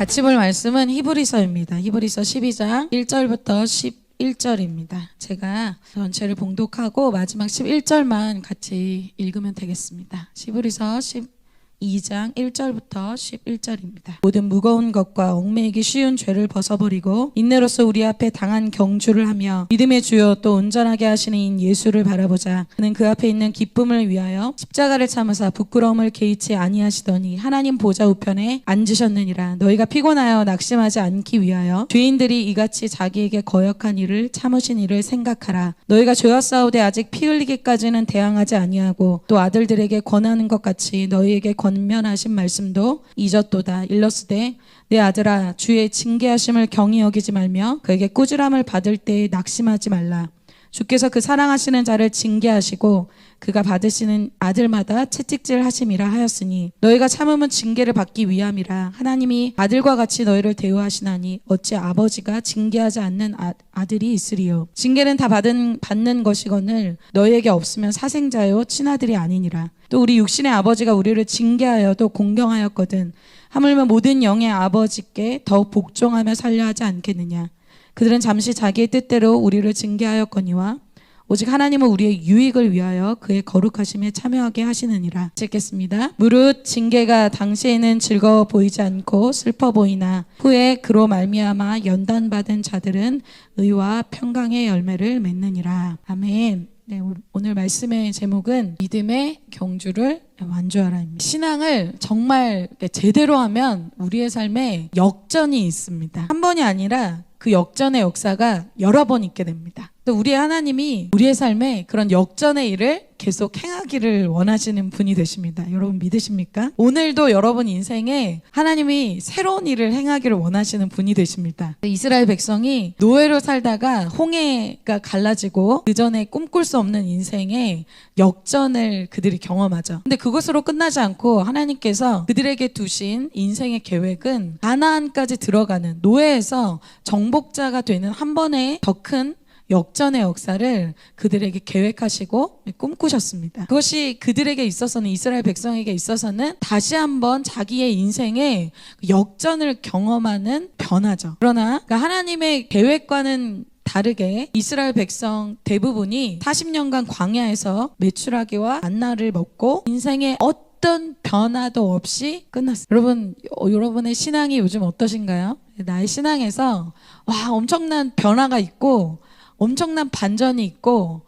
같이 볼 말씀은 히브리서입니다. 히브리서 12장 1절부터 11절입니다. 제가 전체를 봉독하고 마지막 11절만 같이 읽으면 되겠습니다. 히브리서 12장 1절부터 11절입니다. 모든 무거운 것과 얽매이기 쉬운 죄를 벗어버리고 인내로서 우리 앞에 당한 경주를 하며 믿음의 주요 또 온전하게 하시는 인 예수를 바라보자. 그는 그 앞에 있는 기쁨을 위하여 십자가를 참으사 부끄러움을 개의치 아니하시더니 하나님 보좌 우편에 앉으셨느니라. 너희가 피곤하여 낙심하지 않기 위하여 죄인들이 이같이 자기에게 거역한 일을 참으신 일을 생각하라. 너희가 죄와 싸우되 아직 피 흘리기까지는 대항하지 아니하고 또 아들들에게 권하는 것 같이 너희에게 권면하신 말씀도 잊었도다. 일러스되 내 아들아 주의 징계하심을 경히 여기지 말며 그에게 꾸지람을 받을 때에 낙심하지 말라. 주께서 그 사랑하시는 자를 징계하시고 그가 받으시는 아들마다 채찍질 하심이라 하였으니 너희가 참음은 징계를 받기 위함이라. 하나님이 아들과 같이 너희를 대우하시나니 어찌 아버지가 징계하지 않는 아들이 있으리요. 징계는 다 받는 것이거늘 너희에게 없으면 사생자요 친아들이 아니니라. 또 우리 육신의 아버지가 우리를 징계하여도 공경하였거든 하물며 모든 영의 아버지께 더욱 복종하며 살려 하지 않겠느냐. 그들은 잠시 자기의 뜻대로 우리를 징계하였거니와 오직 하나님은 우리의 유익을 위하여 그의 거룩하심에 참여하게 하시느니라. 읽겠습니다. 무릇 징계가 당시에는 즐거워 보이지 않고 슬퍼 보이나 후에 그로 말미암아 연단받은 자들은 의와 평강의 열매를 맺느니라. 아멘. 네, 오늘 말씀의 제목은 믿음의 경주를 완주하라입니다. 신앙을 정말 제대로 하면 우리의 삶에 역전이 있습니다. 한 번이 아니라 그 역전의 역사가 여러 번 있게 됩니다. 우리의 하나님이 우리의 삶에 그런 역전의 일을 계속 행하기를 원하시는 분이 되십니다. 여러분 믿으십니까? 오늘도 여러분 인생에 하나님이 새로운 일을 행하기를 원하시는 분이 되십니다. 이스라엘 백성이 노예로 살다가 홍해가 갈라지고 그 전에 꿈꿀 수 없는 인생의 역전을 그들이 경험하죠. 근데 그것으로 끝나지 않고 하나님께서 그들에게 두신 인생의 계획은 가나안까지 들어가는 노예에서 정복자가 되는 한 번의 더 큰 역전의 역사를 그들에게 계획하시고 꿈꾸셨습니다. 그것이 그들에게 있어서는 이스라엘 백성에게 있어서는 다시 한번 자기의 인생에 역전을 경험하는 변화죠. 그러나 하나님의 계획과는 다르게 이스라엘 백성 대부분이 40년간 광야에서 메추라기와 만나를 먹고 인생의 어떤 변화도 없이 끝났어요. 여러분의 신앙이 요즘 어떠신가요? 나의 신앙에서 엄청난 변화가 있고 엄청난 반전이 있고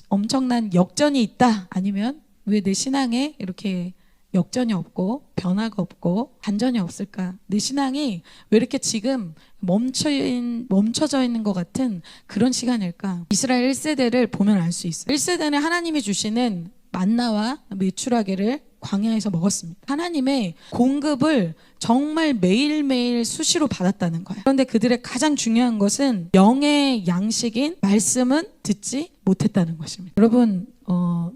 엄청난 역전이 있다. 아니면 왜 내 신앙에 이렇게 역전이 없고 변화가 없고 반전이 없을까? 내 신앙이 왜 이렇게 지금 멈춰져 있는 것 같은 그런 시간일까? 이스라엘 1세대를 보면 알 수 있어요. 1세대는 하나님이 주시는 만나와 메추라기를 광야에서 먹었습니다. 하나님의 공급을 정말 매일매일 수시로 받았다는 거예요. 그런데 그들의 가장 중요한 것은 영의 양식인 말씀은 듣지 못했다는 것입니다. 여러분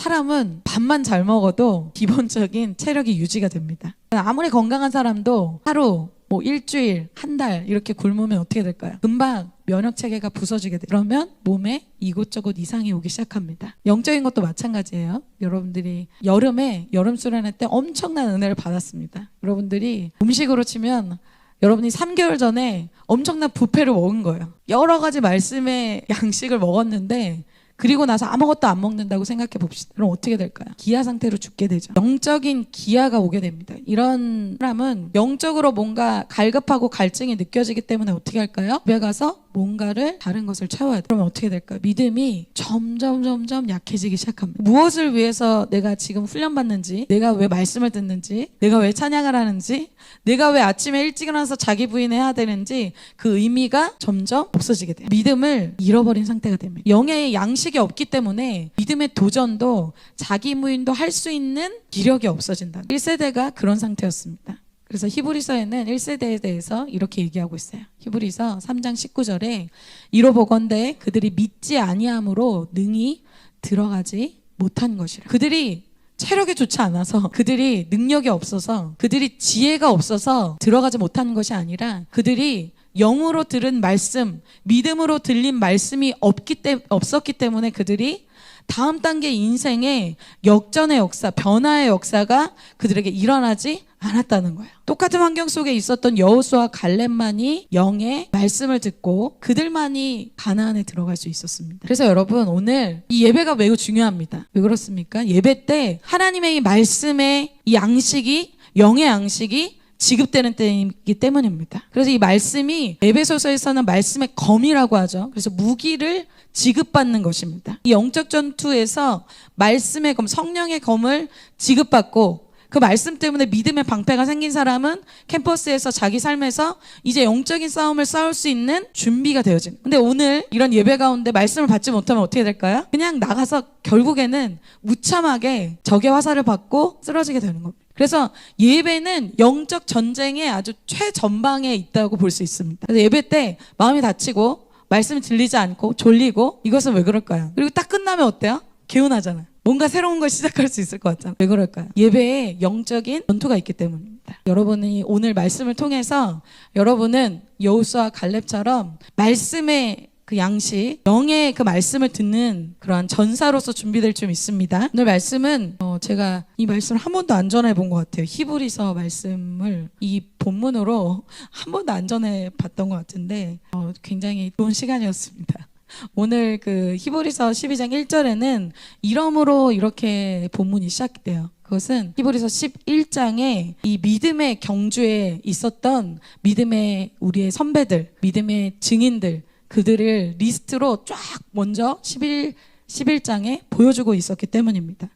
사람은 밥만 잘 먹어도 기본적인 체력이 유지가 됩니다. 아무리 건강한 사람도 하루 일주일, 한 달 이렇게 굶으면 어떻게 될까요? 금방 면역체계가 부서지게 돼요. 그러면 몸에 이곳저곳 이상이 오기 시작합니다. 영적인 것도 마찬가지예요. 여러분들이 여름에 여름수련회 때 엄청난 은혜를 받았습니다. 여러분들이 음식으로 치면 여러분이 3개월 전에 엄청난 뷔페를 먹은 거예요. 여러 가지 말씀의 양식을 먹었는데 그리고 나서 아무것도 안 먹는다고 생각해 봅시다. 그럼 어떻게 될까요? 기아 상태로 죽게 되죠. 영적인 기아가 오게 됩니다. 이런 사람은 영적으로 뭔가 갈급하고 갈증이 느껴지기 때문에 어떻게 할까요? 집에 가서 뭔가를 다른 것을 채워야 돼요. 그러면 어떻게 될까요? 믿음이 점점 약해지기 시작합니다. 무엇을 위해서 내가 지금 훈련받는지, 내가 왜 말씀을 듣는지, 내가 왜 찬양을 하는지, 내가 왜 아침에 일찍 일어나서 자기 부인해야 되는지 그 의미가 점점 없어지게 돼요. 믿음을 잃어버린 상태가 됩니다. 영의 양식이 없기 때문에 믿음의 도전도 자기 무인도 할 수 있는 기력이 없어진다. 1세대가 그런 상태였습니다. 그래서 히브리서에는 1세대에 대해서 이렇게 얘기하고 있어요. 히브리서 3장 19절에 이로 보건대 그들이 믿지 아니함으로 능히 들어가지 못한 것이라. 그들이 체력이 좋지 않아서, 그들이 능력이 없어서, 그들이 지혜가 없어서 들어가지 못한 것이 아니라 그들이 영으로 들은 말씀, 믿음으로 들린 말씀이 없었기 때문에 그들이 다음 단계 인생의 역전의 역사, 변화의 역사가 그들에게 일어나지 않았다는 거예요. 똑같은 환경 속에 있었던 여호수아와 갈렙만이 영의 말씀을 듣고 그들만이 가나안에 들어갈 수 있었습니다. 그래서 여러분 오늘 이 예배가 매우 중요합니다. 왜 그렇습니까? 예배 때 하나님의 이 말씀의 이 양식이 영의 양식이 지급되는 때이기 때문입니다. 그래서 이 말씀이 에베소서에서는 말씀의 검이라고 하죠. 그래서 무기를 지급받는 것입니다. 이 영적 전투에서 말씀의 검, 성령의 검을 지급받고 그 말씀 때문에 믿음의 방패가 생긴 사람은 캠퍼스에서 자기 삶에서 이제 영적인 싸움을 싸울 수 있는 준비가 되어지는. 근데 오늘 이런 예배 가운데 말씀을 받지 못하면 어떻게 될까요? 그냥 나가서 결국에는 무참하게 적의 화살을 받고 쓰러지게 되는 겁니다. 그래서 예배는 영적 전쟁의 아주 최전방에 있다고 볼 수 있습니다. 그래서 예배 때 마음이 다치고 말씀이 들리지 않고 졸리고 이것은 왜 그럴까요? 그리고 딱 끝나면 어때요? 개운하잖아요. 뭔가 새로운 걸 시작할 수 있을 것 같잖아요. 왜 그럴까요? 예배에 영적인 전투가 있기 때문입니다. 여러분이 오늘 말씀을 통해서 여러분은 여호수아와 갈렙처럼 말씀의 그 양식, 영의 그 말씀을 듣는 그러한 전사로서 준비될 좀 있습니다. 오늘 말씀은 제가 이 말씀을 한 번도 안 전해본 것 같아요. 히브리서 말씀을 이 본문으로 한 번도 안 전해봤던 것 같은데 굉장히 좋은 시간이었습니다. 오늘 그 히브리서 12장 1절에는 이러므로 이렇게 본문이 시작돼요. 그것은 히브리서 11장에 이 믿음의 경주에 있었던 믿음의 우리의 선배들, 믿음의 증인들, 그들을 리스트로 쫙 먼저 11장에 보여주고 있었기 때문입니다.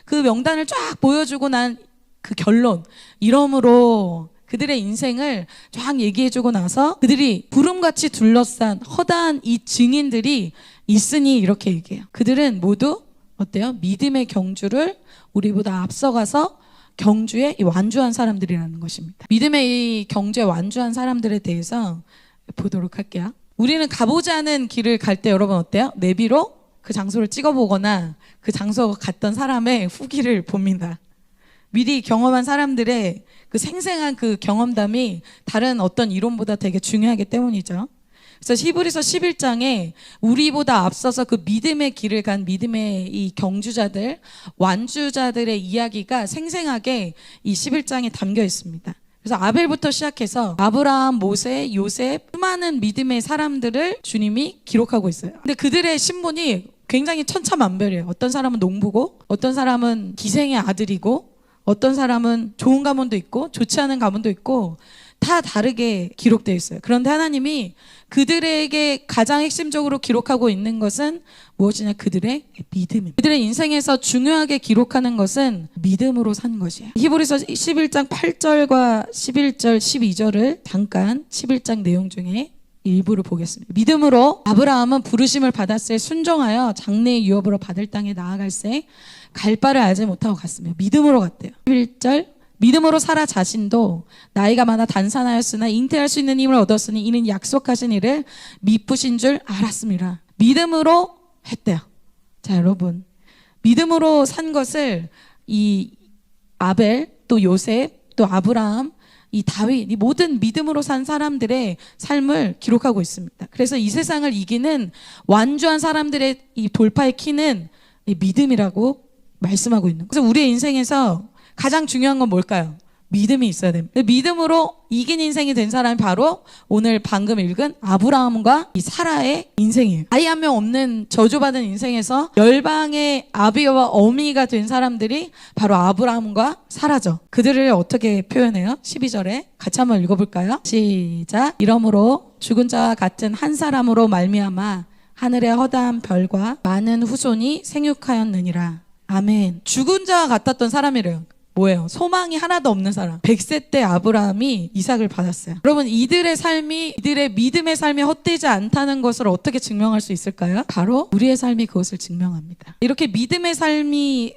그 명단을 쫙 보여주고 난 그 결론, 이러므로 그들의 인생을 쫙 얘기해주고 나서 그들이 구름같이 둘러싼 허다한 이 증인들이 있으니 이렇게 얘기해요. 그들은 모두 어때요? 믿음의 경주를 우리보다 앞서가서 경주에 완주한 사람들이라는 것입니다. 믿음의 이 경주에 완주한 사람들에 대해서 보도록 할게요. 우리는 가보지 않은 길을 갈 때 여러분 어때요? 내비로 그 장소를 찍어보거나 그 장소 갔던 사람의 후기를 봅니다. 미리 경험한 사람들의 그 생생한 그 경험담이 다른 어떤 이론보다 되게 중요하기 때문이죠. 그래서 히브리서 11장에 우리보다 앞서서 그 믿음의 길을 간 믿음의 이 경주자들, 완주자들의 이야기가 생생하게 이 11장에 담겨 있습니다. 그래서 아벨부터 시작해서 아브라함, 모세, 요셉, 수많은 믿음의 사람들을 주님이 기록하고 있어요. 근데 그들의 신분이 굉장히 천차만별이에요. 어떤 사람은 농부고, 어떤 사람은 기생의 아들이고, 어떤 사람은 좋은 가문도 있고 좋지 않은 가문도 있고 다 다르게 기록되어 있어요. 그런데 하나님이 그들에게 가장 핵심적으로 기록하고 있는 것은 무엇이냐? 그들의 믿음입니다. 그들의 인생에서 중요하게 기록하는 것은 믿음으로 산 것이에요. 히브리서 11장 8절과 11절, 12절을 잠깐 11장 내용 중에 일부를 보겠습니다. 믿음으로 아브라함은 부르심을 받았을 순종하여 장래의 유업으로 받을 땅에 나아갈새 갈 바를 알지 못하고 갔으며 믿음으로 갔대요. 11절 믿음으로 사라 자신도 나이가 많아 단산하였으나 잉태할 수 있는 힘을 얻었으니 이는 약속하신 이를 미쁘신 줄 알았습니다. 믿음으로 했대요. 자 여러분, 믿음으로 산 것을 이 아벨, 또 요셉, 또 아브라함, 이 다윗, 이 모든 믿음으로 산 사람들의 삶을 기록하고 있습니다. 그래서 이 세상을 이기는 완주한 사람들의 이 돌파의 키는 이 믿음이라고 말씀하고 있는 거예요. 그래서 우리의 인생에서 가장 중요한 건 뭘까요? 믿음이 있어야 됩니다. 믿음으로 이긴 인생이 된 사람이 바로 오늘 방금 읽은 아브라함과 이 사라의 인생이에요. 아이 한 명 없는 저주받은 인생에서 열방의 아비와 어미가 된 사람들이 바로 아브라함과 사라죠. 그들을 어떻게 표현해요? 12절에 같이 한번 읽어볼까요? 시작. 이러므로 죽은 자와 같은 한 사람으로 말미암아 하늘의 허다한 별과 많은 후손이 생육하였느니라. 아멘. 죽은 자와 같았던 사람이래요. 뭐예요? 소망이 하나도 없는 사람. 100세 때 아브라함이 이삭을 받았어요. 여러분, 이들의 삶이, 이들의 믿음의 삶이 헛되지 않다는 것을 어떻게 증명할 수 있을까요? 바로 우리의 삶이 그것을 증명합니다. 이렇게 믿음의 삶이,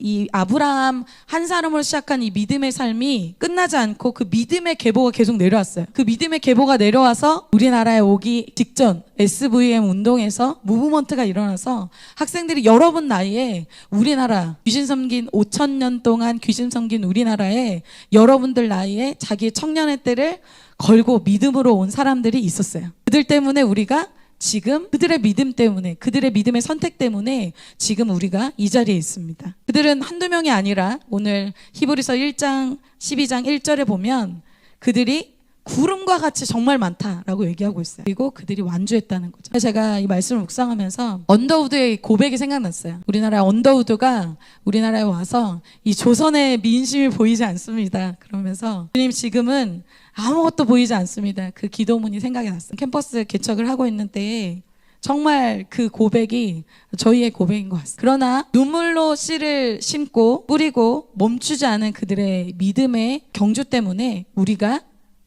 이 아브라함 한 사람으로 시작한 이 믿음의 삶이 끝나지 않고 그 믿음의 계보가 계속 내려왔어요. 그 믿음의 계보가 내려와서 우리나라에 오기 직전 SVM 운동에서 무브먼트가 일어나서 학생들이 여러분 나이에 우리나라 귀신 섬긴 5,000년 동안 귀신 섬긴 우리나라에 여러분들 나이에 자기의 청년의 때를 걸고 믿음으로 온 사람들이 있었어요. 그들 때문에 우리가 지금 그들의 믿음 때문에, 그들의 믿음의 선택 때문에 지금 우리가 이 자리에 있습니다. 그들은 한두 명이 아니라 오늘 히브리서 1장 12장 1절에 보면 그들이 구름과 같이 정말 많다라고 얘기하고 있어요. 그리고 그들이 완주했다는 거죠. 제가 이 말씀을 묵상하면서 언더우드의 고백이 생각났어요. 우리나라 언더우드가 우리나라에 와서 이 조선의 민심이 보이지 않습니다. 그러면서 주님 지금은 아무것도 보이지 않습니다. 그 기도문이 생각이 났어요. 캠퍼스 개척을 하고 있는 때에 정말 그 고백이 저희의 고백인 것 같습니다. 그러나 눈물로 씨를 심고 뿌리고 멈추지 않은 그들의 믿음의 경주 때문에 우리가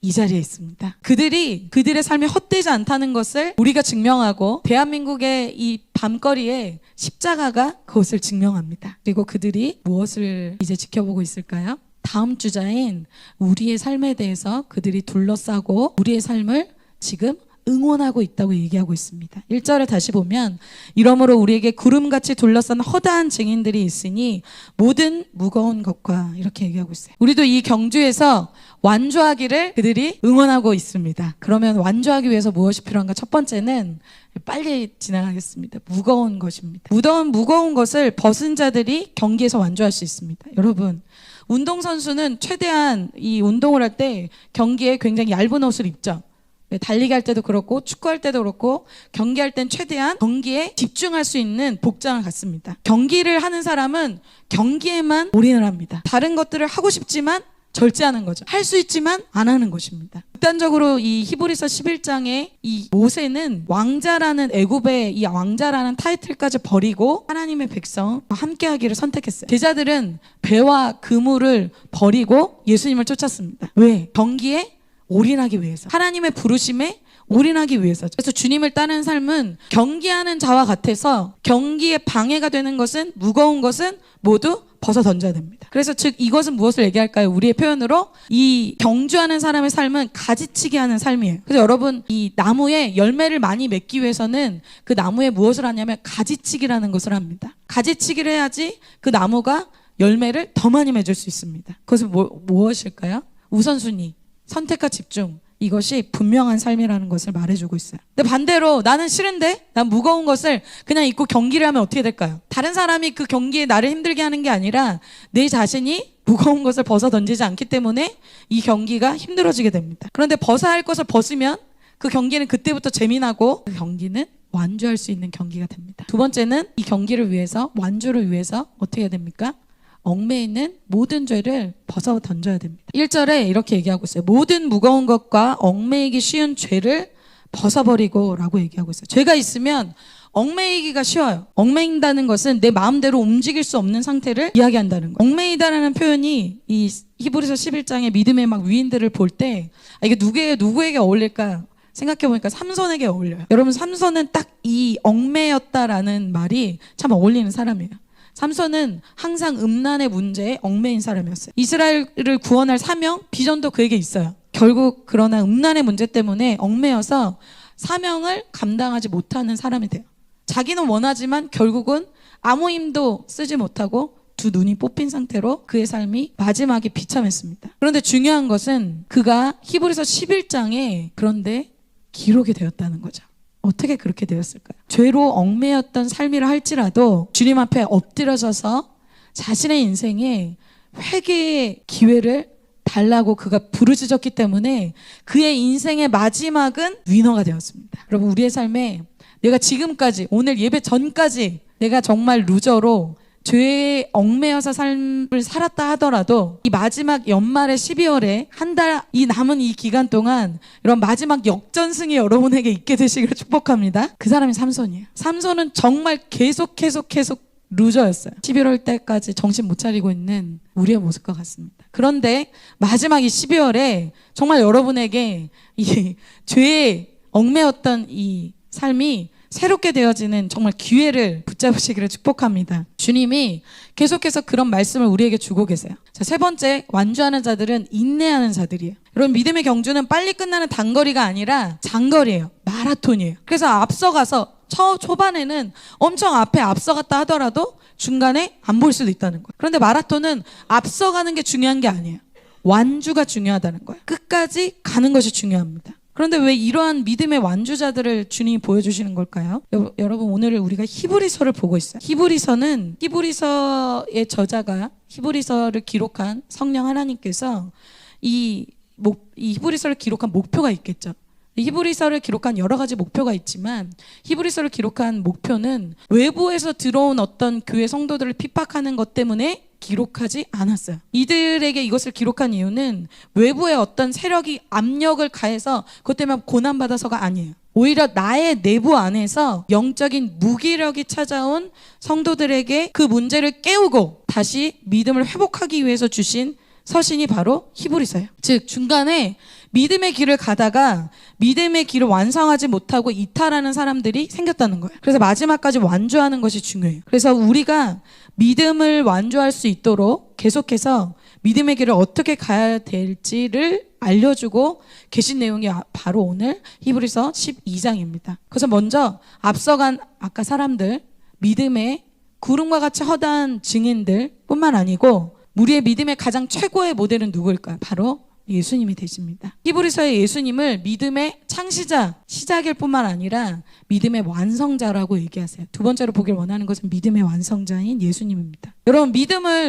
이 자리에 있습니다. 그들의 삶이 헛되지 않다는 것을 우리가 증명하고 대한민국의 이 밤거리에 십자가가 그것을 증명합니다. 그리고 그들이 무엇을 이제 지켜보고 있을까요? 다음 주자인 우리의 삶에 대해서 그들이 둘러싸고 우리의 삶을 지금 응원하고 있다고 얘기하고 있습니다. 1절을 다시 보면 이러므로 우리에게 구름같이 둘러싼 허다한 증인들이 있으니 모든 무거운 것과 이렇게 얘기하고 있어요. 우리도 이 경주에서 완주하기를 그들이 응원하고 있습니다. 그러면 완주하기 위해서 무엇이 필요한가? 첫 번째는 빨리 진행하겠습니다. 무거운 것입니다. 무거운 것을 벗은 자들이 경기에서 완주할 수 있습니다. 여러분, 운동선수는 최대한 이 운동을 할 때 경기에 굉장히 얇은 옷을 입죠. 달리기 할 때도 그렇고 축구할 때도 그렇고 경기할 땐 최대한 경기에 집중할 수 있는 복장을 갖습니다. 경기를 하는 사람은 경기에만 올인을 합니다. 다른 것들을 하고 싶지만 절제하는 거죠. 할 수 있지만 안 하는 것입니다. 극단적으로 이 히브리서 11장의 이 모세는 왕자라는 애굽의 이 왕자라는 타이틀까지 버리고 하나님의 백성과 함께하기를 선택했어요. 제자들은 배와 그물을 버리고 예수님을 쫓았습니다. 왜? 경기에 올인하기 위해서, 하나님의 부르심에 올인하기 위해서. 그래서 주님을 따르는 삶은 경기하는 자와 같아서 경기에 방해가 되는 것은, 무거운 것은 모두 벗어 던져야 됩니다. 그래서 즉 이것은 무엇을 얘기할까요? 우리의 표현으로 이 경주하는 사람의 삶은 가지치기 하는 삶이에요. 그래서 여러분, 이 나무에 열매를 많이 맺기 위해서는 그 나무에 무엇을 하냐면 가지치기라는 것을 합니다. 가지치기를 해야지 그 나무가 열매를 더 많이 맺을 수 있습니다. 그것은 무엇일까요? 우선순위, 선택과 집중, 이것이 분명한 삶이라는 것을 말해주고 있어요. 근데 반대로 나는 싫은데 난 무거운 것을 그냥 입고 경기를 하면 어떻게 될까요? 다른 사람이 그 경기에 나를 힘들게 하는 게 아니라 내 자신이 무거운 것을 벗어 던지지 않기 때문에 이 경기가 힘들어지게 됩니다. 그런데 벗어야 할 것을 벗으면 그 경기는 그때부터 재미나고 그 경기는 완주할 수 있는 경기가 됩니다. 두 번째는 이 경기를 위해서, 완주를 위해서 어떻게 해야 됩니까? 얽매여 있는 모든 죄를 벗어 던져야 됩니다. 1절에 이렇게 얘기하고 있어요. 모든 무거운 것과 얽매이기 쉬운 죄를 벗어버리고 라고 얘기하고 있어요. 죄가 있으면 얽매이기가 쉬워요. 얽매인다는 것은 내 마음대로 움직일 수 없는 상태를 이야기한다는 거예요. 얽매이다라는 표현이 이 히브리서 11장의 믿음의 막 위인들을 볼 때 이게 누구에게 어울릴까 생각해보니까 삼손에게 어울려요. 여러분, 삼손은 딱 이 얽매였다라는 말이 참 어울리는 사람이에요. 삼손은 항상 음란의 문제에 얽매인 사람이었어요. 이스라엘을 구원할 사명, 비전도 그에게 있어요. 결국 그러나 음란의 문제 때문에 얽매여서 사명을 감당하지 못하는 사람이 돼요. 자기는 원하지만 결국은 아무 힘도 쓰지 못하고 두 눈이 뽑힌 상태로 그의 삶이 마지막에 비참했습니다. 그런데 중요한 것은 그가 히브리서 11장에 그런데 기록이 되었다는 거죠. 어떻게 그렇게 되었을까요? 죄로 얽매였던 삶이라 할지라도 주님 앞에 엎드려져서 자신의 인생에 회개의 기회를 달라고 그가 부르짖었기 때문에 그의 인생의 마지막은 위너가 되었습니다. 여러분, 우리의 삶에 내가 지금까지, 오늘 예배 전까지 내가 정말 루저로 죄에 얽매여서 삶을 살았다 하더라도 이 마지막 연말의 12월에 한 달 이 남은 이 기간 동안 이런 마지막 역전승이 여러분에게 있게 되시기를 축복합니다. 그 사람이 삼손이에요. 삼손은 정말 계속 루저였어요. 11월 때까지 정신 못 차리고 있는 우리의 모습과 같습니다. 그런데 마지막 이 12월에 정말 여러분에게 이 죄에 얽매였던 이 삶이 새롭게 되어지는 정말 기회를 붙잡으시기를 축복합니다. 주님이 계속해서 그런 말씀을 우리에게 주고 계세요. 자, 세 번째, 완주하는 자들은 인내하는 자들이에요. 여러분, 믿음의 경주는 빨리 끝나는 단거리가 아니라 장거리예요. 마라톤이에요. 그래서 앞서가서 초반에는 엄청 앞에 앞서갔다 하더라도 중간에 안 보일 수도 있다는 거예요. 그런데 마라톤은 앞서가는 게 중요한 게 아니에요. 완주가 중요하다는 거예요. 끝까지 가는 것이 중요합니다. 그런데 왜 이러한 믿음의 완주자들을 주님이 보여주시는 걸까요? 여러분 오늘 우리가 히브리서를 보고 있어요. 히브리서의 저자가 히브리서를 기록한 성령 하나님께서 이 히브리서를 기록한 목표가 있겠죠. 히브리서를 기록한 여러 가지 목표가 있지만 히브리서를 기록한 목표는 외부에서 들어온 어떤 교회 성도들을 핍박하는 것 때문에 기록하지 않았어요. 이들에게 이것을 기록한 이유는 외부의 어떤 세력이 압력을 가해서 그것 때문에 고난받아서가 아니에요. 오히려 나의 내부 안에서 영적인 무기력이 찾아온 성도들에게 그 문제를 깨우고 다시 믿음을 회복하기 위해서 주신 서신이 바로 히브리서예요. 즉 중간에 믿음의 길을 가다가 믿음의 길을 완성하지 못하고 이탈하는 사람들이 생겼다는 거예요. 그래서 마지막까지 완주하는 것이 중요해요. 그래서 우리가 믿음을 완주할 수 있도록 계속해서 믿음의 길을 어떻게 가야 될지를 알려주고 계신 내용이 바로 오늘 히브리서 12장입니다. 그래서 먼저 앞서간 아까 사람들, 믿음의 구름과 같이 허다한 증인들 뿐만 아니고 우리의 믿음의 가장 최고의 모델은 누구일까요? 바로 예수님이 되십니다. 히브리서의 예수님을 믿음의 창시자, 시작일 뿐만 아니라 믿음의 완성자라고 얘기하세요. 두 번째로 보길 원하는 것은 믿음의 완성자인 예수님입니다. 여러분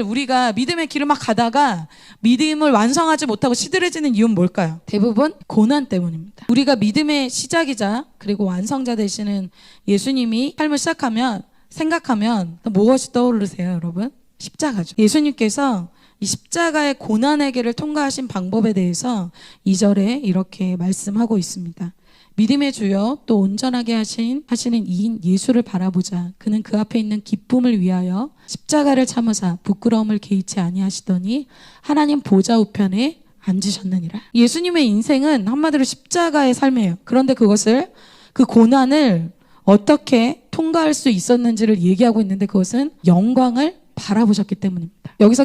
우리가 믿음의 길을 막 가다가 믿음을 완성하지 못하고 시들해지는 이유는 뭘까요? 대부분 고난 때문입니다. 우리가 믿음의 시작이자 그리고 완성자 되시는 예수님이 삶을 생각하면 무엇이 떠오르세요, 여러분? 십자가죠. 예수님께서 이 십자가의 고난의 길을 통과하신 방법에 대해서 2절에 이렇게 말씀하고 있습니다. 믿음의 주여 또 온전하게 하시는 이인 예수를 바라보자. 그는 그 앞에 있는 기쁨을 위하여 십자가를 참으사 부끄러움을 개의치 아니하시더니 하나님 보좌 우편에 앉으셨느니라. 예수님의 인생은 한마디로 십자가의 삶이에요. 그런데 그 고난을 어떻게 통과할 수 있었는지를 얘기하고 있는데 그것은 영광을 바라보셨기 때문입니다. 여기서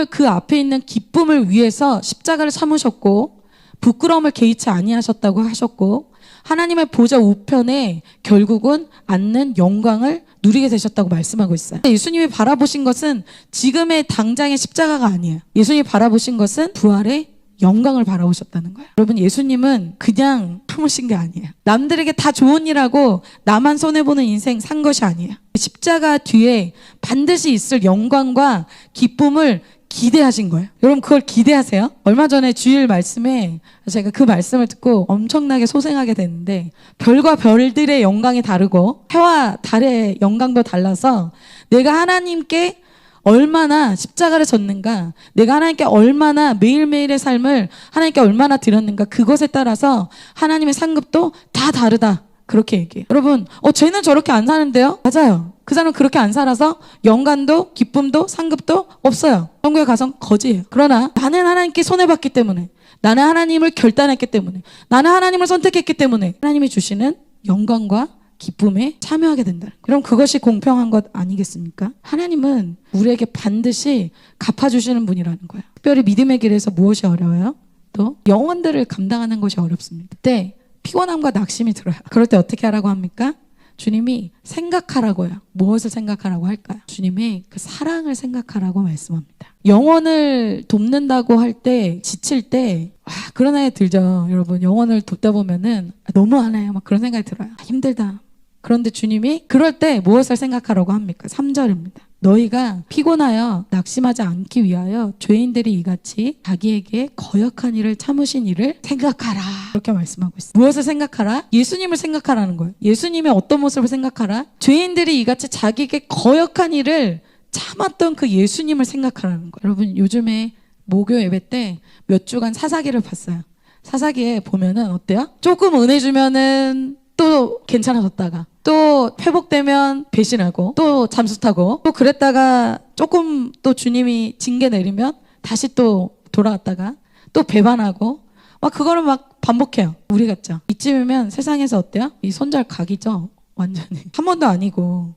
그 앞에 있는 기쁨을 위해서 십자가를 참으셨고 부끄러움을 개의치 아니하셨다고 하셨고 하나님의 보좌 우편에 결국은 앉는 영광을 누리게 되셨다고 말씀하고 있어요. 예수님이 바라보신 것은 지금의 당장의 십자가가 아니에요. 예수님이 바라보신 것은 부활의 영광을 바라보셨다는 거예요. 여러분 예수님은 그냥 참으신 게 아니에요. 남들에게 다 좋은 일하고 나만 손해보는 인생 산 것이 아니에요. 십자가 뒤에 반드시 있을 영광과 기쁨을 기대하신 거예요. 여러분 그걸 기대하세요? 얼마 전에 주일 말씀에 제가 그 말씀을 듣고 엄청나게 소생하게 됐는데 별과 별들의 영광이 다르고 해와 달의 영광도 달라서 내가 하나님께 얼마나 십자가를 졌는가, 내가 하나님께 얼마나 매일매일의 삶을 하나님께 얼마나 드렸는가, 그것에 따라서 하나님의 상급도 다 다르다. 그렇게 얘기해요. 여러분, 쟤는 저렇게 안 사는데요? 맞아요. 그 사람은 그렇게 안 살아서 영광도 기쁨도 상급도 없어요. 천국에 가서 거지예요. 그러나 나는 하나님께 손해봤기 때문에, 나는 하나님을 결단했기 때문에, 나는 하나님을 선택했기 때문에 하나님이 주시는 영광과 기쁨에 참여하게 된다. 그럼 그것이 공평한 것 아니겠습니까? 하나님은 우리에게 반드시 갚아주시는 분이라는 거예요. 특별히 믿음의 길에서 무엇이 어려워요? 또 영혼들을 감당하는 것이 어렵습니다. 그때 피곤함과 낙심이 들어요. 그럴 때 어떻게 하라고 합니까? 주님이 생각하라고요. 무엇을 생각하라고 할까요? 주님의 그 사랑을 생각하라고 말씀합니다. 영혼을 돕는다고 할 때 지칠 때 그런 생각이 들죠. 여러분 영혼을 돕다 보면은 너무하네요. 막 그런 생각이 들어요. 힘들다. 그런데 주님이 그럴 때 무엇을 생각하라고 합니까? 3절입니다. 너희가 피곤하여 낙심하지 않기 위하여 죄인들이 이같이 자기에게 거역한 일을 참으신 일을 생각하라. 그렇게 말씀하고 있어요. 무엇을 생각하라? 예수님을 생각하라는 거예요. 예수님의 어떤 모습을 생각하라? 죄인들이 이같이 자기에게 거역한 일을 참았던 그 예수님을 생각하라는 거예요. 여러분 요즘에 목요 예배 때 몇 주간 사사기를 봤어요. 사사기에 보면은 어때요? 조금 은혜 주면은 또 괜찮아졌다가 또 회복되면 배신하고 또 잠수 타고 또 그랬다가 조금 또 주님이 징계 내리면 다시 또 돌아왔다가 또 배반하고 막 그거를 막 반복해요. 우리 같죠? 이쯤이면 세상에서 어때요? 이 손절 각이죠. 완전히 한 번도 아니고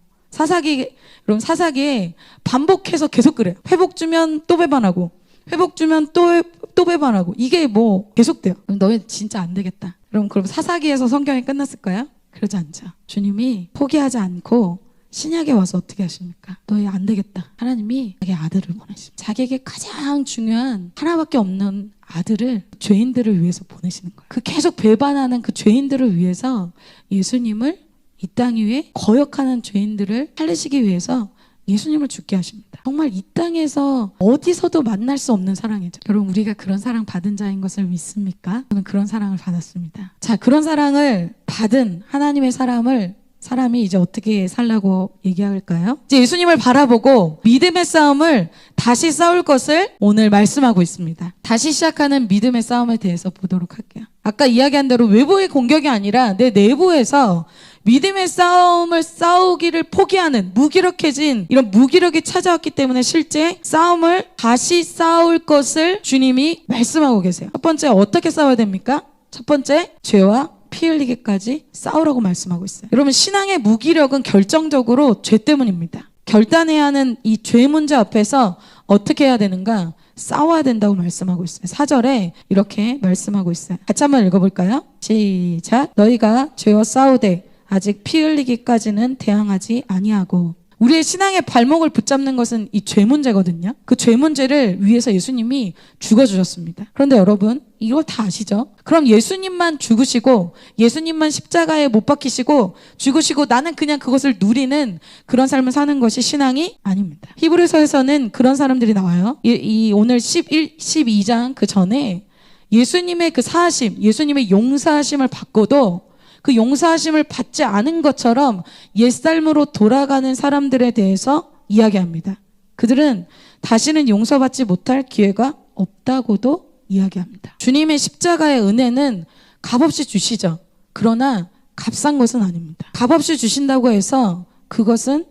여러분 사사기에 반복해서 계속 그래요. 회복 주면 또 배반하고 회복 주면 또 배반하고 이게 뭐 계속돼요. 너희 진짜 안 되겠다. 그럼 사사기에서 성경이 끝났을까요? 그러지 않죠. 주님이 포기하지 않고 신약에 와서 어떻게 하십니까? 너희 안 되겠다. 하나님이 자기 아들을 보내십니다. 자기에게 가장 중요한 하나밖에 없는 아들을 죄인들을 위해서 보내시는 거예요. 그 계속 배반하는 그 죄인들을 위해서 예수님을 이 땅 위에 거역하는 죄인들을 살리시기 위해서 예수님을 죽게 하십니다. 정말 이 땅에서 어디서도 만날 수 없는 사랑이죠. 여러분, 우리가 그런 사랑 받은 자인 것을 믿습니까? 저는 그런 사랑을 받았습니다. 자, 그런 사랑을 받은 하나님의 사람이 이제 어떻게 살라고 얘기할까요? 이제 예수님을 바라보고 믿음의 싸움을 다시 싸울 것을 오늘 말씀하고 있습니다. 다시 시작하는 믿음의 싸움에 대해서 보도록 할게요. 아까 이야기한 대로 외부의 공격이 아니라 내 내부에서 믿음의 싸움을 싸우기를 포기하는 무기력해진 이런 무기력이 찾아왔기 때문에 실제 싸움을 다시 싸울 것을 주님이 말씀하고 계세요. 첫 번째, 어떻게 싸워야 됩니까? 첫 번째, 죄와 피 흘리기까지 싸우라고 말씀하고 있어요. 여러분, 신앙의 무기력은 결정적으로 죄 때문입니다. 결단해야 하는 이 죄 문제 앞에서 어떻게 해야 되는가? 싸워야 된다고 말씀하고 있어요. 4절에 이렇게 말씀하고 있어요. 같이 한번 읽어볼까요? 시작. 너희가 죄와 싸우되 아직 피 흘리기까지는 대항하지 아니하고. 우리의 신앙의 발목을 붙잡는 것은 이 죄 문제거든요. 그 죄 문제를 위해서 예수님이 죽어주셨습니다. 그런데 여러분, 이거 다 아시죠? 그럼 예수님만 죽으시고 예수님만 십자가에 못 박히시고 죽으시고 나는 그냥 그것을 누리는 그런 삶을 사는 것이 신앙이 아닙니다. 히브리서에서는 그런 사람들이 나와요. 이 오늘 12장 그 전에 예수님의 그 사하심, 예수님의 용서하심을 받고도 그 용서하심을 받지 않은 것처럼 옛삶으로 돌아가는 사람들에 대해서 이야기합니다. 그들은 다시는 용서받지 못할 기회가 없다고도 이야기합니다. 주님의 십자가의 은혜는 값없이 주시죠. 그러나 값싼 것은 아닙니다. 값없이 주신다고 해서 그것은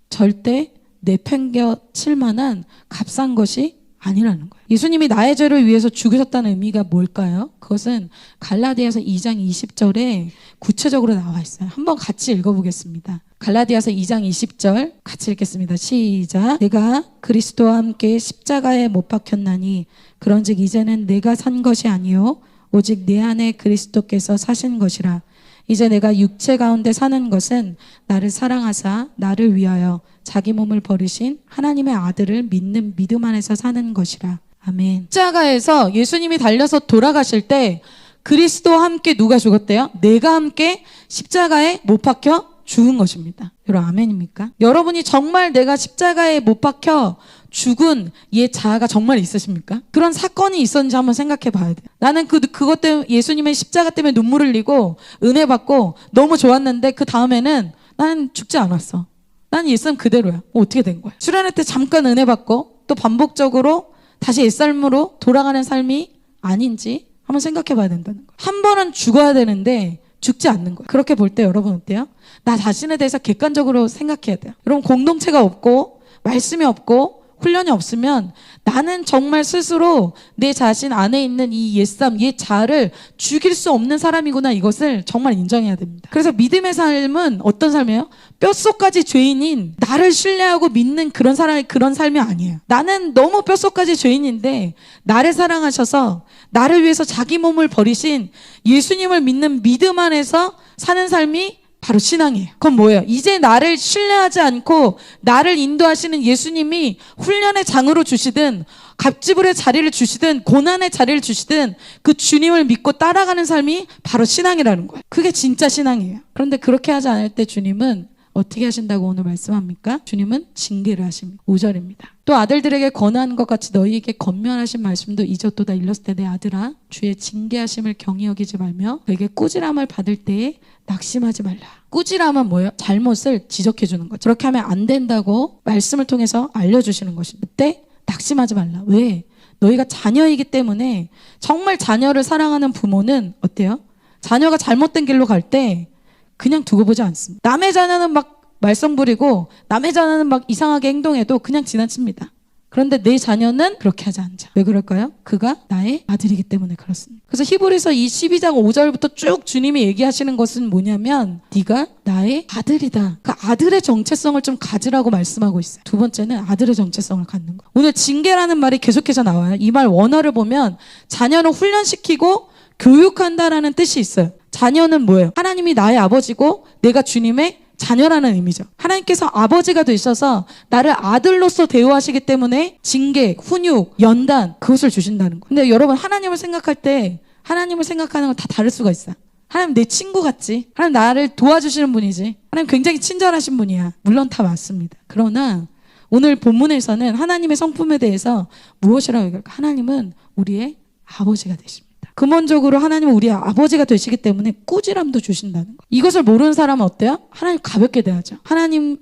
절대 내팽겨칠 만한 값싼 것이 아니라는 거예요. 예수님이 나의 죄를 위해서 죽으셨다는 의미가 뭘까요? 그것은 갈라디아서 2장 20절에 구체적으로 나와 있어요. 한번 같이 읽어보겠습니다. 갈라디아서 2장 20절 같이 읽겠습니다. 시작. 내가 그리스도와 함께 십자가에 못 박혔나니 그런즉 이제는 내가 산 것이 아니요 오직 내 안에 그리스도께서 사신 것이라. 이제 내가 육체 가운데 사는 것은 나를 사랑하사 나를 위하여 자기 몸을 버리신 하나님의 아들을 믿는 믿음 안에서 사는 것이라. 아멘. 십자가에서 예수님이 달려서 돌아가실 때 그리스도와 함께 누가 죽었대요? 내가 함께 십자가에 못 박혀 죽은 것입니다. 여러분, 아멘입니까? 여러분이 정말 내가 십자가에 못 박혀 죽은 옛 자아가 정말 있으십니까? 그런 사건이 있었는지 한번 생각해 봐야 돼요. 나는 그것 때문에 예수님의 십자가 때문에 눈물을 흘리고 은혜 받고 너무 좋았는데 그 다음에는 나는 죽지 않았어. 나는 옛삶 그대로야. 어떻게 된 거야? 수련회 때 잠깐 은혜 받고 또 반복적으로 다시 옛삶으로 돌아가는 삶이 아닌지 한번 생각해 봐야 된다는 거예요. 한 번은 죽어야 되는데 죽지 않는 거예요. 그렇게 볼 때 여러분 어때요? 나 자신에 대해서 객관적으로 생각해야 돼요. 여러분, 공동체가 없고 말씀이 없고 훈련이 없으면 나는 정말 스스로 내 자신 안에 있는 이 옛삶, 옛 자아를 죽일 수 없는 사람이구나, 이것을 정말 인정해야 됩니다. 그래서 믿음의 삶은 어떤 삶이에요? 뼛속까지 죄인인 나를 신뢰하고 믿는 그런 삶이 아니에요. 나는 너무 뼛속까지 죄인인데 나를 사랑하셔서 나를 위해서 자기 몸을 버리신 예수님을 믿는 믿음 안에서 사는 삶이 바로 신앙이에요. 그건 뭐예요? 이제 나를 신뢰하지 않고 나를 인도하시는 예수님이 훈련의 장으로 주시든 갑지불의 자리를 주시든 고난의 자리를 주시든 그 주님을 믿고 따라가는 삶이 바로 신앙이라는 거예요. 그게 진짜 신앙이에요. 그런데 그렇게 하지 않을 때 주님은 어떻게 하신다고 오늘 말씀합니까? 주님은 징계를 하십니다. 5절입니다. 또 아들들에게 권한 것 같이 너희에게 권면하신 말씀도 잊었도다. 일렀을 때 내 아들아 주의 징계하심을 경히 여기지 말며 그에게 꾸지람을 받을 때에 낙심하지 말라. 꾸지람은 뭐예요? 잘못을 지적해 주는 거죠. 그렇게 하면 안 된다고 말씀을 통해서 알려주시는 것입니다. 그때 낙심하지 말라. 왜? 너희가 자녀이기 때문에 정말 자녀를 사랑하는 부모는 어때요? 자녀가 잘못된 길로 갈 때 그냥 두고 보지 않습니다. 남의 자녀는 막 말썽 부리고 남의 자녀는 막 이상하게 행동해도 그냥 지나칩니다. 그런데 내 자녀는 그렇게 하지 않자. 왜 그럴까요? 그가 나의 아들이기 때문에 그렇습니다. 그래서 히브리서 이 12장 5절부터 쭉 주님이 얘기하시는 것은 뭐냐면 네가 나의 아들이다. 그 아들의 정체성을 좀 가지라고 말씀하고 있어요. 두 번째는 아들의 정체성을 갖는 거. 오늘 징계라는 말이 계속해서 나와요. 이 말 원어를 보면 자녀를 훈련시키고 교육한다라는 뜻이 있어요. 자녀는 뭐예요? 하나님이 나의 아버지고 내가 주님의 자녀라는 의미죠. 하나님께서 아버지가 되셔서 나를 아들로서 대우하시기 때문에 징계, 훈육, 연단 그것을 주신다는 거예요. 근데 여러분 하나님을 생각할 때 하나님을 생각하는 건 다 다를 수가 있어요. 하나님 내 친구 같지? 하나님 나를 도와주시는 분이지? 하나님 굉장히 친절하신 분이야. 물론 다 맞습니다. 그러나 오늘 본문에서는 하나님의 성품에 대해서 무엇이라고 얘기할까? 하나님은 우리의 아버지가 되십니다. 근본적으로 하나님은 우리의 아버지가 되시기 때문에 꾸지람도 주신다는 거예요. 이것을 모르는 사람은 어때요? 하나님 가볍게 대하죠. 하나님이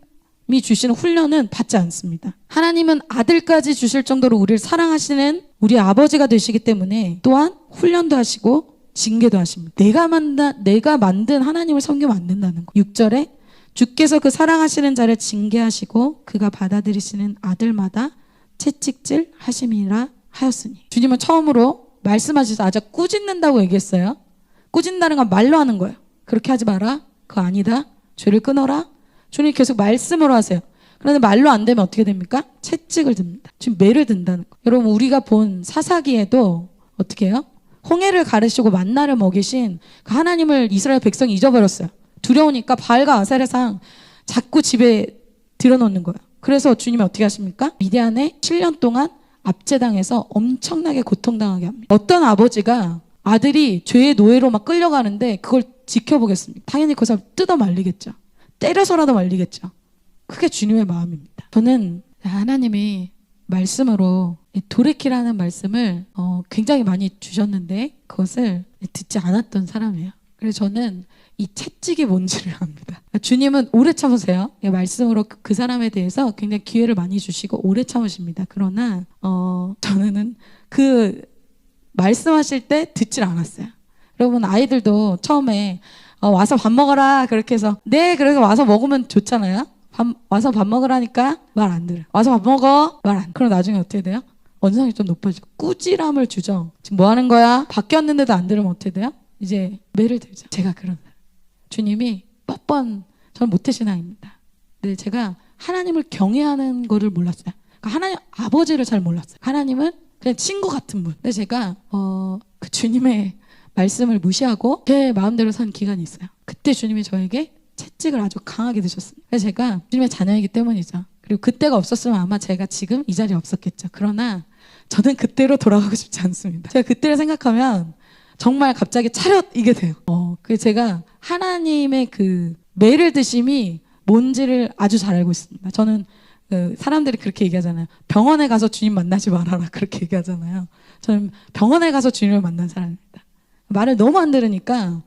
주시는 훈련은 받지 않습니다. 하나님은 아들까지 주실 정도로 우리를 사랑하시는 우리 아버지가 되시기 때문에 또한 훈련도 하시고 징계도 하십니다. 내가 만든 하나님을 섬기면 안 된다는 거. 6절에 주께서 그 사랑하시는 자를 징계하시고 그가 받아들이시는 아들마다 채찍질 하심이라 하였으니. 주님은 처음으로 말씀하셔서 아주 꾸짖는다고 얘기했어요. 꾸짖는다는 건 말로 하는 거예요. 그렇게 하지 마라. 그거 아니다. 죄를 끊어라. 주님이 계속 말씀으로 하세요. 그런데 말로 안 되면 어떻게 됩니까? 채찍을 듭니다. 지금 매를 든다는 거예요. 여러분 우리가 본 사사기에도 어떻게 해요? 홍해를 가르시고 만나를 먹이신 그 하나님을 이스라엘 백성이 잊어버렸어요. 두려우니까 바알과 아세라상 자꾸 집에 들여놓는 거예요. 그래서 주님이 어떻게 하십니까? 미디안에 7년 동안 압제당해서 엄청나게 고통당하게 합니다. 어떤 아버지가 아들이 죄의 노예로 막 끌려가는데 그걸 지켜보겠습니까? 당연히 그 사람 뜯어 말리겠죠. 때려서라도 말리겠죠. 그게 주님의 마음입니다. 저는 하나님이 말씀으로 돌이키라는 말씀을 굉장히 많이 주셨는데 그것을 듣지 않았던 사람이에요. 그래서 저는 이 채찍이 뭔지를 압니다. 주님은 오래 참으세요. 말씀으로 그 사람에 대해서 굉장히 기회를 많이 주시고 오래 참으십니다. 그러나 저는 그 말씀하실 때 듣질 않았어요. 여러분 아이들도 처음에 와서 밥 먹어라 그렇게 해서 네 그렇게 와서 먹으면 좋잖아요. 와서 밥 먹으라니까 말 안 들어요. 와서 밥 먹어 말 안 들어요. 그럼 나중에 어떻게 돼요? 언성이 좀 높아지고 꾸지람을 주죠. 지금 뭐 하는 거야? 바뀌었는데도 안 들으면 어떻게 돼요? 이제 매를 들죠. 제가 그런 주님이 뻔뻔 저는 모태신앙입니다. 근데 제가 하나님을 경외하는 거를 몰랐어요. 그러니까 하나님 아버지를 잘 몰랐어요. 하나님은 그냥 친구 같은 분. 근데 제가 그 주님의 말씀을 무시하고 제 마음대로 산 기간이 있어요. 그때 주님이 저에게 채찍을 아주 강하게 드셨습니다. 그래서 제가 주님의 자녀이기 때문이죠. 그리고 그때가 없었으면 아마 제가 지금 이 자리에 없었겠죠. 그러나 저는 그때로 돌아가고 싶지 않습니다. 제가 그때를 생각하면 정말 갑자기 차렷 이게 돼요. 그래서 제가 하나님의 그 매를 드심이 뭔지를 아주 잘 알고 있습니다. 저는 사람들이 그렇게 얘기하잖아요. 병원에 가서 주님 만나지 말아라 그렇게 얘기하잖아요. 저는 병원에 가서 주님을 만난 사람입니다. 말을 너무 안 들으니까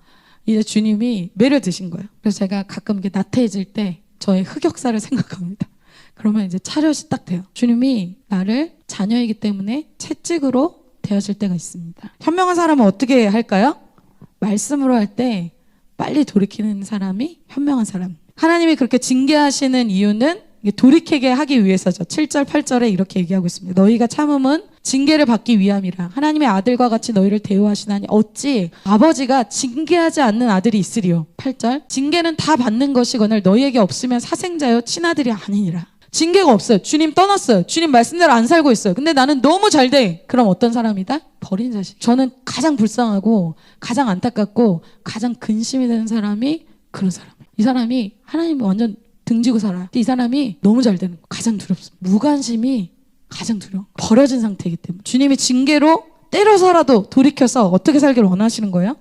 이제 주님이 매를 드신 거예요. 그래서 제가 가끔 이렇게 나태해질 때 저의 흑역사를 생각합니다. 그러면 이제 차렷이 딱 돼요. 주님이 나를 자녀이기 때문에 채찍으로 대하실 때가 있습니다. 현명한 사람은 어떻게 할까요? 말씀으로 할 때 빨리 돌이키는 사람이 현명한 사람. 하나님이 그렇게 징계하시는 이유는 돌이키게 하기 위해서죠. 7절 8절에 이렇게 얘기하고 있습니다. 너희가 참음은 징계를 받기 위함이라. 하나님의 아들과 같이 너희를 대우하시나니 어찌 아버지가 징계하지 않는 아들이 있으리요. 8절 징계는 다 받는 것이거늘 너희에게 없으면 사생자여 친아들이 아니니라. 징계가 없어요. 주님 떠났어요. 주님 말씀대로 안 살고 있어요. 근데 나는 너무 잘 돼. 그럼 어떤 사람이다? 버린 자식. 저는 가장 불쌍하고 가장 안타깝고 가장 근심이 되는 사람이 그런 사람이에요. 이 사람이 하나님 완전 등지고 살아요. 근데 이 사람이 너무 잘 되는 거 가장 두렵습니다. 무관심이 가장 두려워. 버려진 상태이기 때문에 주님이 징계로 때려서라도 돌이켜서 어떻게 살기를 원하시는 거예요?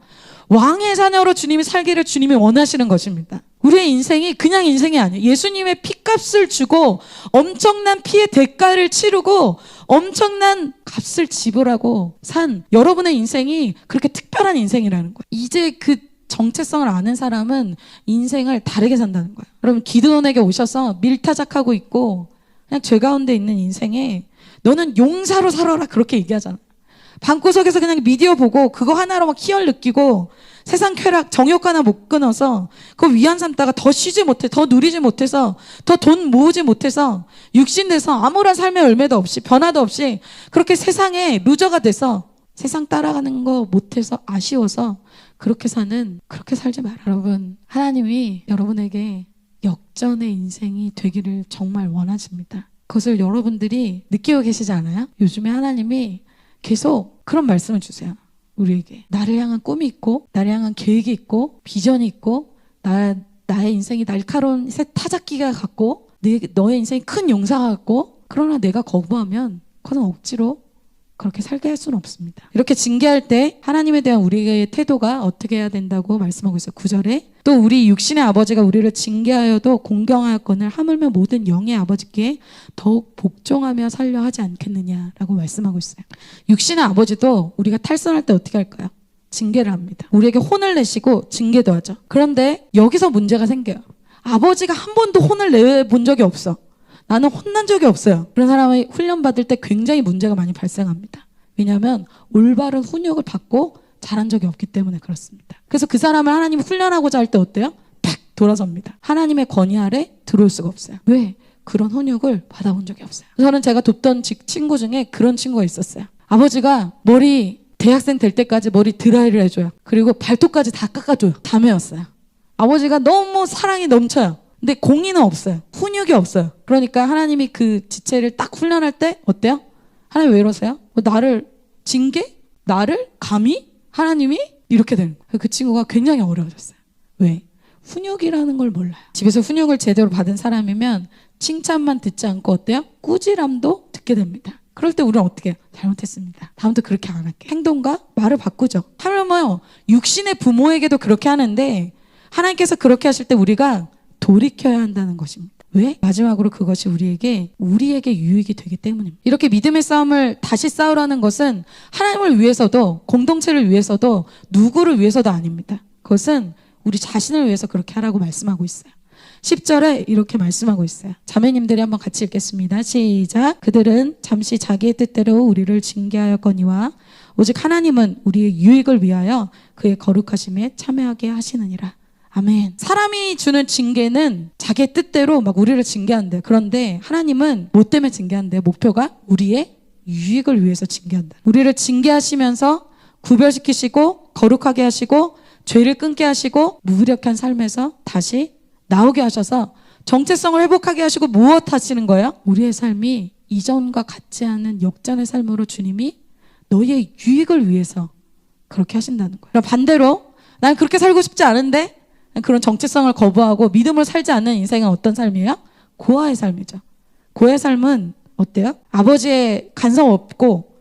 왕의 자녀로 주님이 살기를 주님이 원하시는 것입니다. 우리의 인생이 그냥 인생이 아니에요. 예수님의 피값을 주고 엄청난 피의 대가를 치르고 엄청난 값을 지불하고 산 여러분의 인생이 그렇게 특별한 인생이라는 거예요. 이제 그 정체성을 아는 사람은 인생을 다르게 산다는 거예요. 여러분 기드온에게 오셔서 밀타작하고 있고 그냥 죄 가운데 있는 인생에 너는 용사로 살아라 그렇게 얘기하잖아요. 방구석에서 그냥 미디어 보고 그거 하나로 막 희열 느끼고 세상 쾌락 정욕 하나 못 끊어서 그거 위안 삼다가 더 쉬지 못해 더 누리지 못해서 더 돈 모으지 못해서 육신돼서 아무런 삶의 열매도 없이 변화도 없이 그렇게 세상에 루저가 돼서 세상 따라가는 거 못해서 아쉬워서 그렇게 살지 마라. 여러분 하나님이 여러분에게 역전의 인생이 되기를 정말 원하십니다. 그것을 여러분들이 느끼고 계시지 않아요? 요즘에 하나님이 계속 그런 말씀을 주세요. 우리에게 나를 향한 꿈이 있고 나를 향한 계획이 있고 비전이 있고 나 나의 인생이 날카로운 새 타작기가 같고 너의 인생이 큰 용사가 같고 그러나 내가 거부하면 그건 억지로 그렇게 살게 할 수는 없습니다. 이렇게 징계할 때 하나님에 대한 우리의 태도가 어떻게 해야 된다고 말씀하고 있어요. 9절에 또 우리 육신의 아버지가 우리를 징계하여도 공경하였거늘 하물며 모든 영의 아버지께 더욱 복종하며 살려 하지 않겠느냐라고 말씀하고 있어요. 육신의 아버지도 우리가 탈선할 때 어떻게 할까요? 징계를 합니다. 우리에게 혼을 내시고 징계도 하죠. 그런데 여기서 문제가 생겨요. 아버지가 한 번도 혼을 내본 적이 없어. 나는 혼난 적이 없어요. 그런 사람이 훈련받을 때 굉장히 문제가 많이 발생합니다. 왜냐하면 올바른 훈육을 받고 자란 적이 없기 때문에 그렇습니다. 그래서 그 사람을 하나님이 훈련하고자 할 때 어때요? 팍 돌아섭니다. 하나님의 권위 아래 들어올 수가 없어요. 왜? 그런 훈육을 받아본 적이 없어요. 저는 제가 돕던 친구 중에 그런 친구가 있었어요. 아버지가 대학생 될 때까지 머리 드라이를 해줘요. 그리고 발톱까지 다 깎아줘요. 다 메웠어요. 아버지가 너무 사랑이 넘쳐요. 근데 공의는 없어요. 훈육이 없어요. 그러니까 하나님이 그 지체를 딱 훈련할 때 어때요? 하나님 왜 이러세요? 나를 징계? 나를? 감히? 하나님이? 이렇게 되는 거예요. 그 친구가 굉장히 어려워졌어요. 왜? 훈육이라는 걸 몰라요. 집에서 훈육을 제대로 받은 사람이면 칭찬만 듣지 않고 어때요? 꾸지람도 듣게 됩니다. 그럴 때 우리는 어떻게 해요? 잘못했습니다. 다음부터 그렇게 안 할게. 행동과 말을 바꾸죠. 하물며 육신의 부모에게도 그렇게 하는데 하나님께서 그렇게 하실 때 우리가 돌이켜야 한다는 것입니다. 왜? 마지막으로 그것이 우리에게 유익이 되기 때문입니다. 이렇게 믿음의 싸움을 다시 싸우라는 것은 하나님을 위해서도 공동체를 위해서도 누구를 위해서도 아닙니다. 그것은 우리 자신을 위해서 그렇게 하라고 말씀하고 있어요. 10절에 이렇게 말씀하고 있어요. 자매님들이 한번 같이 읽겠습니다. 시작. 그들은 잠시 자기의 뜻대로 우리를 징계하였거니와 오직 하나님은 우리의 유익을 위하여 그의 거룩하심에 참여하게 하시느니라. 아멘. 사람이 주는 징계는 자기의 뜻대로 막 우리를 징계한대요. 그런데 하나님은 뭐 때문에 징계한대요? 목표가 우리의 유익을 위해서 징계한다. 우리를 징계하시면서 구별시키시고 거룩하게 하시고 죄를 끊게 하시고 무기력한 삶에서 다시 나오게 하셔서 정체성을 회복하게 하시고 무엇 하시는 거예요? 우리의 삶이 이전과 같지 않은 역전의 삶으로 주님이 너희의 유익을 위해서 그렇게 하신다는 거예요. 반대로 난 그렇게 살고 싶지 않은데 그런 정체성을 거부하고 믿음을 살지 않는 인생은 어떤 삶이에요? 고아의 삶이죠. 고아의 삶은 어때요? 아버지의 간섭 없고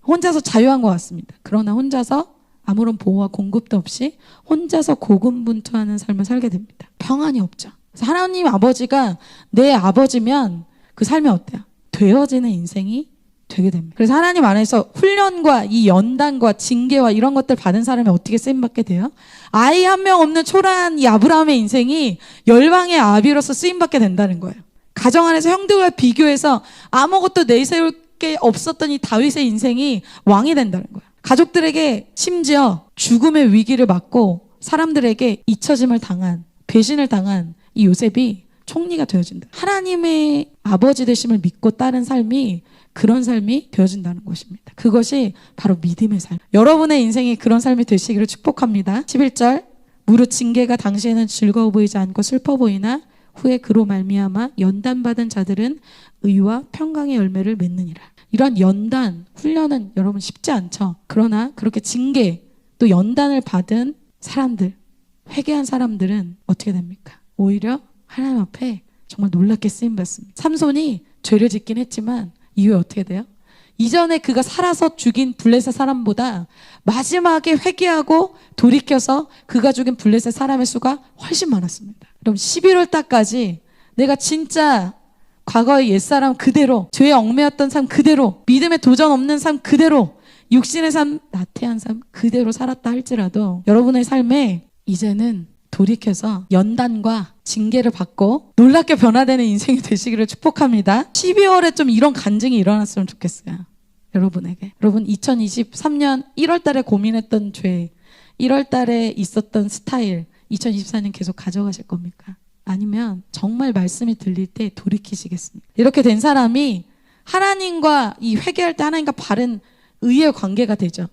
혼자서 자유한 것 같습니다. 그러나 혼자서 아무런 보호와 공급도 없이 혼자서 고군분투하는 삶을 살게 됩니다. 평안이 없죠. 그래서 하나님 아버지가 내 아버지면 그 삶이 어때요? 되어지는 인생이 되게 됩니다. 그래서 하나님 안에서 훈련과 이 연단과 징계와 이런 것들 받은 사람이 어떻게 쓰임받게 돼요? 아이 한 명 없는 초라한 이 아브라함의 인생이 열방의 아비로서 쓰임받게 된다는 거예요. 가정 안에서 형들과 비교해서 아무것도 내세울 게 없었던 이 다윗의 인생이 왕이 된다는 거예요. 가족들에게 심지어 죽음의 위기를 맞고 사람들에게 잊혀짐을 당한, 배신을 당한 이 요셉이 총리가 되어진다. 하나님의 아버지 되심을 믿고 따른 삶이 그런 삶이 되어진다는 것입니다. 그것이 바로 믿음의 삶. 여러분의 인생이 그런 삶이 되시기를 축복합니다. 11절 무릇 징계가 당시에는 즐거워 보이지 않고 슬퍼 보이나 후에 그로 말미암아 연단받은 자들은 의와 평강의 열매를 맺느니라. 이런 연단, 훈련은 여러분 쉽지 않죠. 그러나 그렇게 징계 또 연단을 받은 사람들, 회개한 사람들은 어떻게 됩니까? 오히려 하나님 앞에 정말 놀랍게 쓰임받습니다. 삼손이 죄를 짓긴 했지만 이후에 어떻게 돼요? 이전에 그가 살아서 죽인 블레셋 사람보다 마지막에 회개하고 돌이켜서 그가 죽인 블레셋 사람의 수가 훨씬 많았습니다. 그럼 11월 달까지 내가 진짜 과거의 옛사람 그대로, 죄에 얽매였던 삶 그대로, 믿음에 도전 없는 삶 그대로, 육신의 삶, 나태한 삶 그대로 살았다 할지라도 여러분의 삶에 이제는 돌이켜서 연단과 징계를 받고 놀랍게 변화되는 인생이 되시기를 축복합니다. 12월에 좀 이런 간증이 일어났으면 좋겠어요. 여러분에게. 여러분 2023년 1월 달에 고민했던 죄, 1월 달에 있었던 스타일 2024년 계속 가져가실 겁니까? 아니면 정말 말씀이 들릴 때 돌이키시겠습니까? 이렇게 된 사람이 하나님과 이 회개할 때 하나님과 바른 의의 관계가 되죠.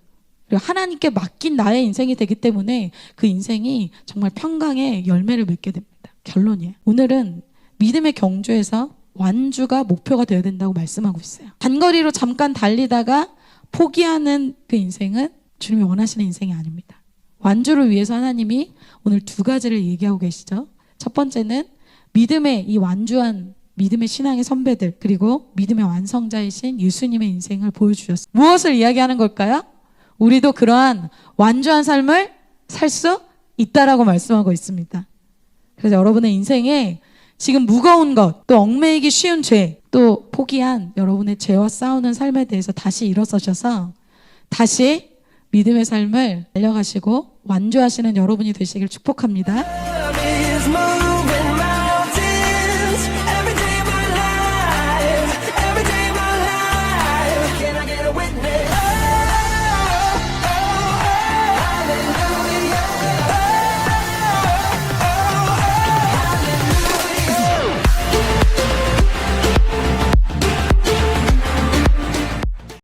그리고 하나님께 맡긴 나의 인생이 되기 때문에 그 인생이 정말 평강의 열매를 맺게 됩니다. 결론이에요. 오늘은 믿음의 경주에서 완주가 목표가 되어야 된다고 말씀하고 있어요. 단거리로 잠깐 달리다가 포기하는 그 인생은 주님이 원하시는 인생이 아닙니다. 완주를 위해서 하나님이 오늘 두 가지를 얘기하고 계시죠. 첫 번째는 믿음의 이 완주한 믿음의 신앙의 선배들 그리고 믿음의 완성자이신 예수님의 인생을 보여주셨어요. 무엇을 이야기하는 걸까요? 우리도 그러한 완주한 삶을 살 수 있다라고 말씀하고 있습니다. 그래서 여러분의 인생에 지금 무거운 것, 또 얽매이기 쉬운 죄, 또 포기한 여러분의 죄와 싸우는 삶에 대해서 다시 일어서셔서 다시 믿음의 삶을 달려가시고 완주하시는 여러분이 되시길 축복합니다.